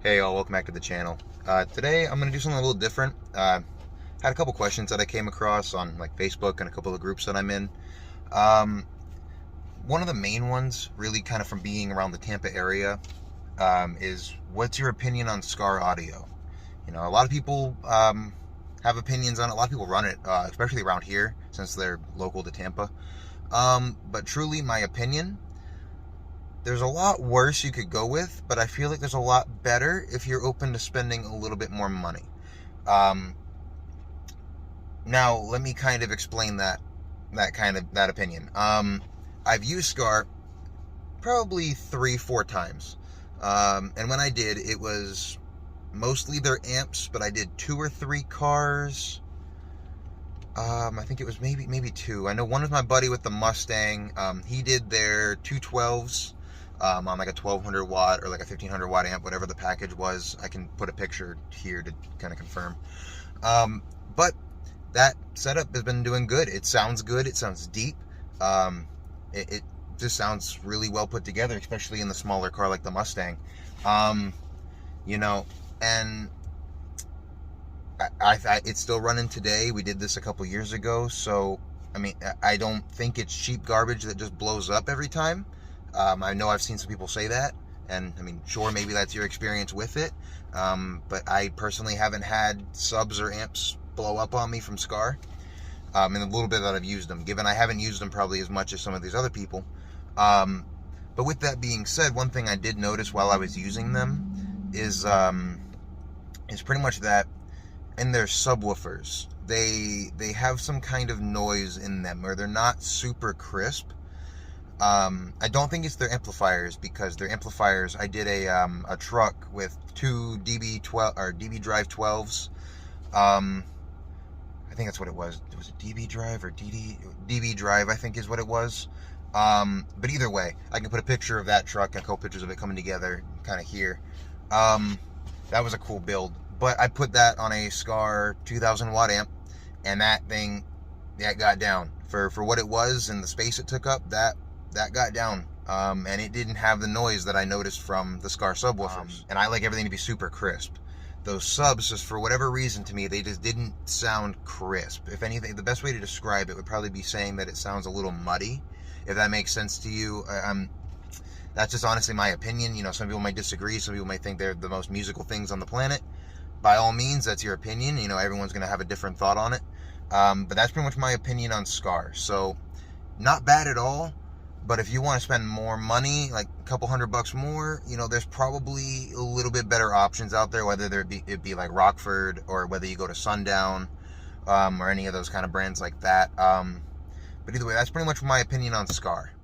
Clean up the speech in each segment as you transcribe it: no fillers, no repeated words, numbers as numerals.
Hey all, welcome back to the channel. Today I'm going to do something a little different. Had a couple questions that I came across on like Facebook and a couple of groups that I'm in. One of the main ones, really kind of from being around the Tampa area, is what's your opinion on SKAR audio? You know, a lot of people have opinions on it. A lot of people run it, especially around here since they're local to Tampa. But truly, my opinion, there's a lot worse you could go with, but I feel like there's a lot better if you're open to spending a little bit more money. Now, let me kind of explain that opinion. I've used SKAR probably 3-4 times. And when I did, it was mostly their amps, but I did 2 or 3 cars. I think it was maybe 2. I know one was my buddy with the Mustang. He did their 212s. On like a 1200 watt or like a 1500 watt amp, whatever the package was. I can put a picture here to kind of confirm. But that setup has been doing good. It sounds good. It sounds deep. It just sounds really well put together, especially in the smaller car like the Mustang. You know, and it's still running today. We did this a couple years ago, so I mean, I don't think it's cheap garbage that just blows up every time. I know I've seen some people say that, and I mean, sure, maybe that's your experience with it, but I personally haven't had subs or amps blow up on me from SKAR in the little bit that I've used them, given I haven't used them probably as much as some of these other people. But with that being said, one thing I did notice while I was using them is pretty much that in their subwoofers, they have some kind of noise in them, or they're not super crisp. I don't think it's their amplifiers, because their amplifiers, I did a truck with 2 DB12 or DB Drive 12s. I think that's what it was. Was it DB Drive or DB Drive, I think is what it was. But either way, I can put a picture of that truck and a couple pictures of it coming together kind of here. That was a cool build. But I put that on a SKAR 2000 watt amp, and that thing, that got down. For what it was and the space it took up, that got down, and it didn't have the noise that I noticed from the SKAR subwoofers. And I like everything to be super crisp. Those subs, just for whatever reason to me, they just didn't sound crisp. If anything, the best way to describe it would probably be saying that it sounds a little muddy, if that makes sense to you. That's just honestly my opinion. You know, some people might disagree. Some people might think they're the most musical things on the planet. By all means, that's your opinion. You know, everyone's going to have a different thought on it. But that's pretty much my opinion on SKAR. So, not bad at all. But if you want to spend more money, like a couple $100 more, you know, there's probably a little bit better options out there, whether it be like Rockford, or whether you go to Sundown, or any of those kind of brands like that. But either way, that's pretty much my opinion on SKAR.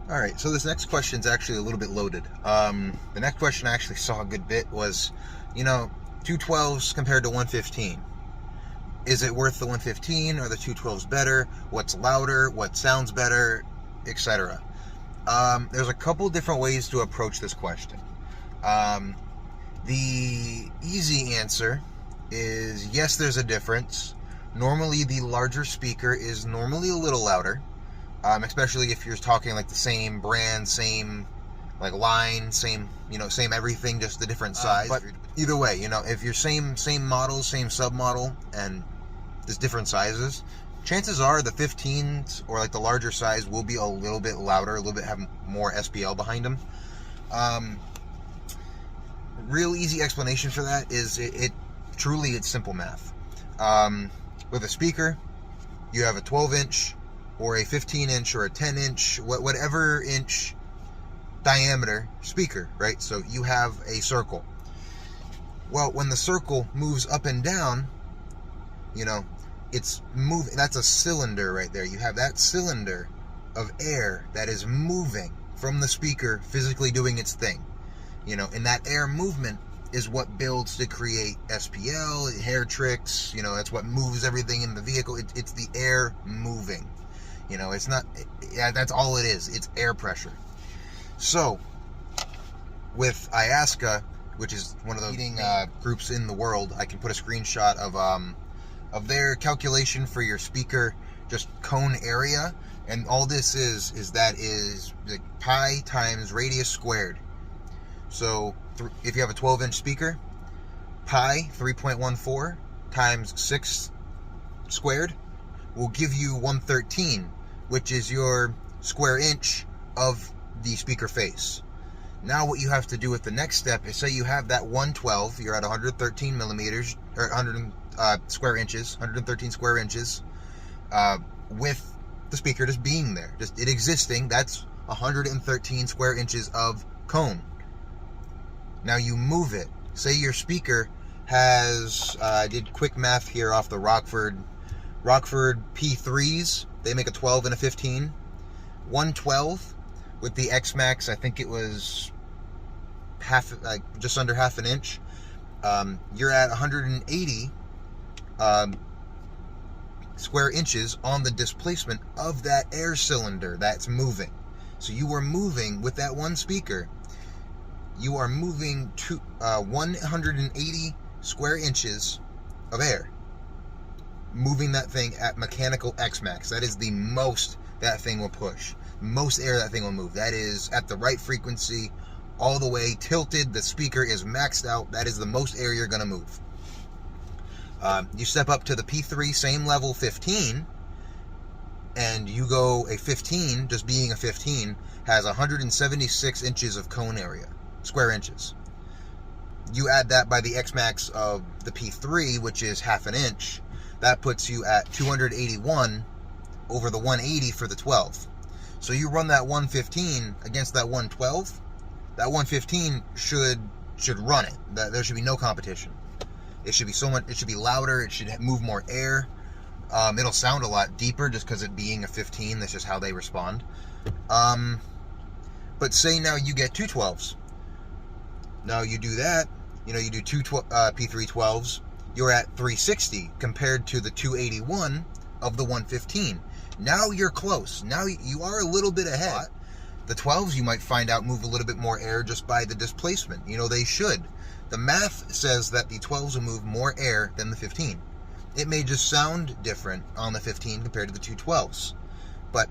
All right, so this next question is actually a little bit loaded. The next question I actually saw a good bit was, you know, 212s compared to 115. Is it worth the 115? Are the 212s better? What's louder? What sounds better? Etc. There's a couple different ways to approach this question. The easy answer is yes, there's a difference. Normally, the larger speaker is normally a little louder, especially if you're talking like the same brand, same like line, same, you know, same everything, just the different size. But either way, you know, if you're same model, same submodel, and there's different sizes, chances are the 15s or like the larger size will be a little bit louder, a little bit have more SPL behind them. Real easy explanation for that is it truly, it's simple math. With a speaker, you have a 12-inch or a 15-inch or a 10-inch, whatever inch diameter speaker, right? So you have a circle. Well, when the circle moves up and down, you know, it's moving. That's a cylinder right there. You have that cylinder of air that is moving from the speaker, physically doing its thing. You know, and that air movement is what builds to create SPL, hair tricks. You know, that's what moves everything in the vehicle. It's the air moving. You know, it's not, yeah, that's all it is. It's air pressure. So, with IASCA, which is one of the leading groups in the world, I can put a screenshot of their calculation for your speaker, just cone area, and all this is that is like pi times radius squared. So if you have a 12-inch speaker, pi 3.14 times 6 squared will give you 113, which is your square inch of the speaker face. Now what you have to do with the next step is, say you have that 112, you're at 113 millimeters, or 100 square inches, 113 square inches, with the speaker just being there, just it existing. That's 113 square inches of cone. Now you move it. Say your speaker has, I did quick math here off the Rockford P3s. They make a 12 and a 15. 112 with the X Max, I think it was just under half an inch. You're at 180 square inches on the displacement of that air cylinder that's moving. So you are moving with that one speaker. You are moving to 180 square inches of air, moving that thing at mechanical X Max. That is the most that thing will push, most air that thing will move. That is at the right frequency, all the way tilted. The speaker is maxed out. That is the most air you're going to move. You step up to the P3, same level, 15, and you go a 15, just being a 15, has 176 inches of cone area, square inches. You add that by the X Max of the P3, which is half an inch, that puts you at 281 over the 180 for the 12. So you run that 115 against that 112, that 115 should run it. There should be no competition. It should be it should be louder, it should move more air. It'll sound a lot deeper just because it being a 15, that's just how they respond. But say now you get two 12s. Now you do that, you do two P3 12s, you're at 360 compared to the 281 of the 115. Now you're close. Now you are a little bit ahead. The 12s you might find out move a little bit more air just by the displacement. They should. The math says that the 12s will move more air than the 15. It may just sound different on the 15 compared to the 212s. But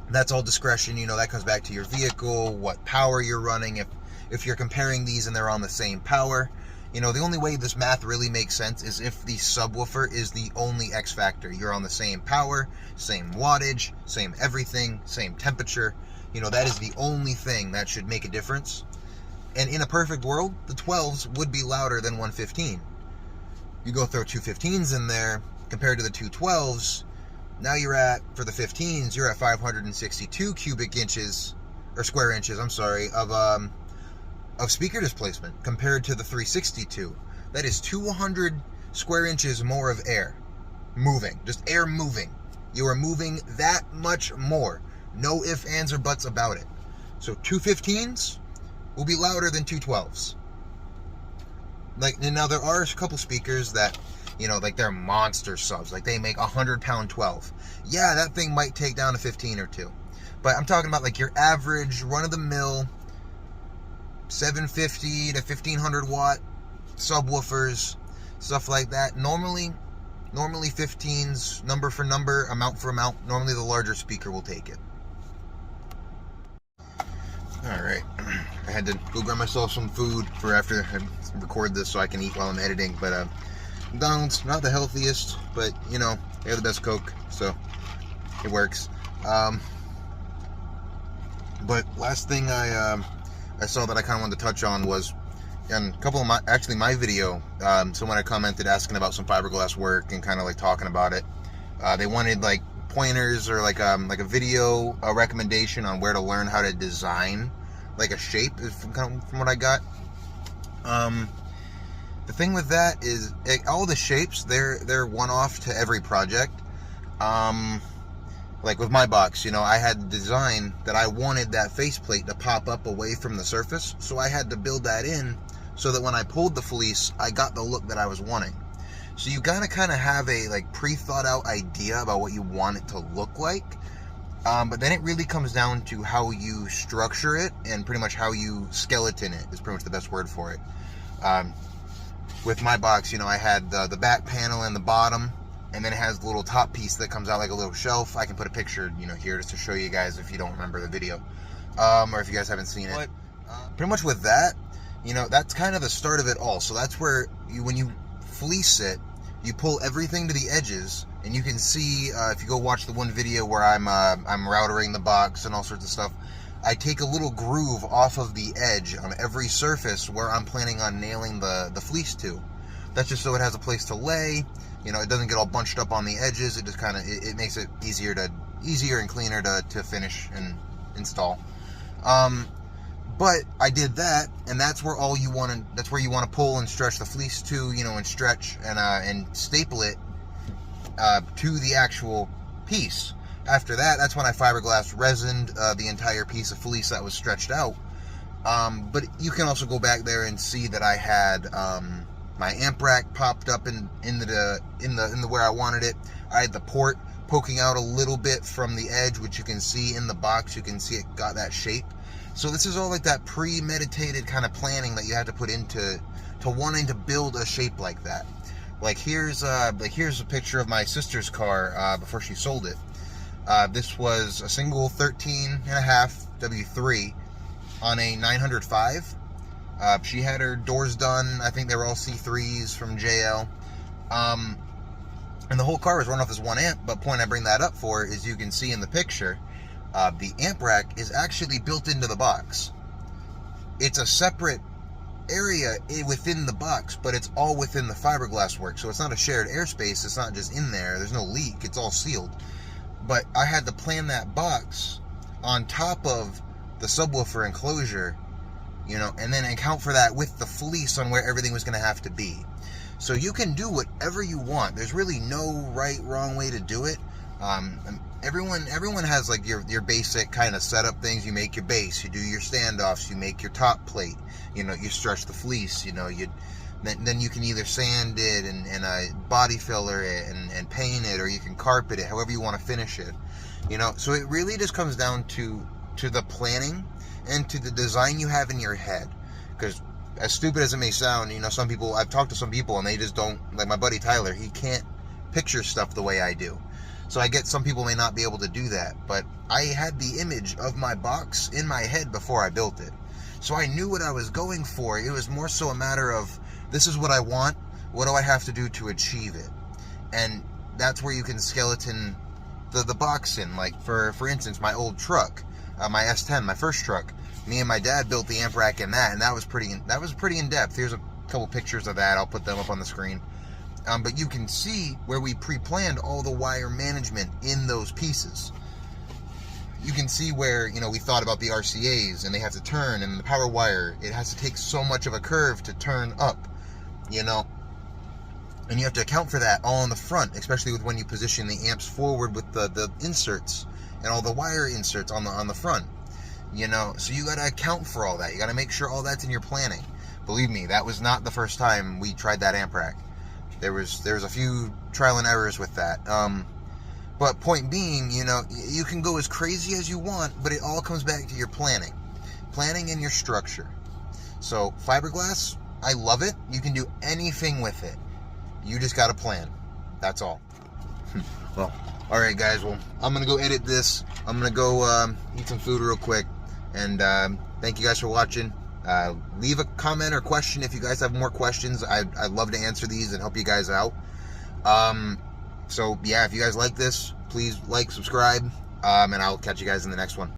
that's all discretion. That comes back to your vehicle, what power you're running. If you're comparing these and they're on the same power, the only way this math really makes sense is if the subwoofer is the only X factor. You're on the same power, same wattage, same everything, same temperature. That is the only thing that should make a difference. And in a perfect world, the 12s would be louder than 115. You go throw two 15s in there, compared to the two 12s, now for the 15s, you're at 562 cubic inches, or square inches, I'm sorry, of speaker displacement, compared to the 362. That is 200 square inches more of air moving, just air moving. You are moving that much more. No ifs, ands, or buts about it. So two 15s will be louder than two 12s. Now there are a couple speakers that, they're monster subs. They make 100-pound 12. Yeah, that thing might take down a 15 or two. But I'm talking about your average, run-of-the-mill, 750 to 1500 watt subwoofers, stuff like that. Normally 15s, number for number, amount for amount, normally the larger speaker will take it. Alright, I had to go grab myself some food for after I record this so I can eat while I'm editing, but McDonald's, not the healthiest, but they have the best Coke, so it works. But last thing I saw that I kind of wanted to touch on was, in a couple of my video, someone had commented asking about some fiberglass work and kind of talking about it. They wanted pointers or a video, a recommendation on where to learn how to design a shape from what I got. The thing with that is all the shapes, they're one-off to every project. With my box, I had the design that I wanted that faceplate to pop up away from the surface, so I had to build that in so that when I pulled the fleece, I got the look that I was wanting. So you gotta kind of have a pre-thought out idea about what you want it to look like, but then it really comes down to how you structure it and pretty much how you skeleton it is pretty much the best word for it. With my box, I had the back panel and the bottom, and then it has the little top piece that comes out like a little shelf. I can put a picture, here just to show you guys if you don't remember the video, or if you guys haven't seen it. Pretty much with that, you know, that's kind of the start of it all. So that's where when you fleece it, you pull everything to the edges, and you can see, if you go watch the one video where I'm routering the box and all sorts of stuff, I take a little groove off of the edge on every surface where I'm planning on nailing the fleece to. That's just so it has a place to lay. You know, it doesn't get all bunched up on the edges. It just kind of, it makes it easier and cleaner to finish and install. But I did that, and that's where you want to pull and stretch the fleece to, you know, and stretch and staple it to the actual piece. After that, that's when I fiberglass resined the entire piece of fleece that was stretched out. But you can also go back there and see that I had my amp rack popped up in the where I wanted it. I had the port poking out a little bit from the edge, which you can see in the box. You can see it got that shape. So this is all like that premeditated kind of planning that you have to put into wanting to build a shape like that. Like here's a picture of my sister's car before she sold it. This was a single 13.5 W3 on a 905. She had her doors done. I think they were all C3s from JL. And the whole car was run off this one amp. But point I bring that up for is you can see in the picture, the amp rack is actually built into the box. It's a separate area within the box, but it's all within the fiberglass work. So it's not a shared airspace. It's not just in there. There's no leak. It's all sealed. But I had to plan that box on top of the subwoofer enclosure, you know, and then account for that with the fleece on where everything was going to have to be. So you can do whatever you want. There's really no right, wrong way to do it. Everyone has like your basic kind of setup things. You make your base, you do your standoffs, you make your top plate, you know, you stretch the fleece, you know, then you can either sand it and body filler it and paint it, or you can carpet it, however you want to finish it, you know. So it really just comes down to the planning and to the design you have in your head. Because as stupid as it may sound, you know, some people, I've talked to some people and they just don't, like my buddy Tyler, he can't picture stuff the way I do. So I get some people may not be able to do that, but I had the image of my box in my head before I built it. So I knew what I was going for. It was more so a matter of, this is what I want, what do I have to do to achieve it? And that's where you can skeleton the box in. Like for instance, my old truck, my S10, my first truck, me and my dad built the amp rack in that, and that was pretty in depth. Here's a couple pictures of that. I'll put them up on the screen. But you can see where we pre-planned all the wire management in those pieces. You can see where, you know, we thought about the RCAs, and they have to turn, and the power wire, it has to take so much of a curve to turn up, you know. And you have to account for that all on the front, especially with when you position the amps forward with the inserts and all the wire inserts on the front, you know. So you got to account for all that. You got to make sure all that's in your planning. Believe me, that was not the first time we tried that amp rack. There was a few trial and errors with that. But point being, you know, you can go as crazy as you want, but it all comes back to your planning and your structure. So fiberglass, I love it. You can do anything with it. You just got to plan. That's all. Well, all right, guys. Well, I'm going to go edit this. I'm going to go eat some food real quick. And thank you guys for watching. Leave a comment or question if you guys have more questions. I'd love to answer these and help you guys out. So yeah, if you guys like this, please like, subscribe, and I'll catch you guys in the next one.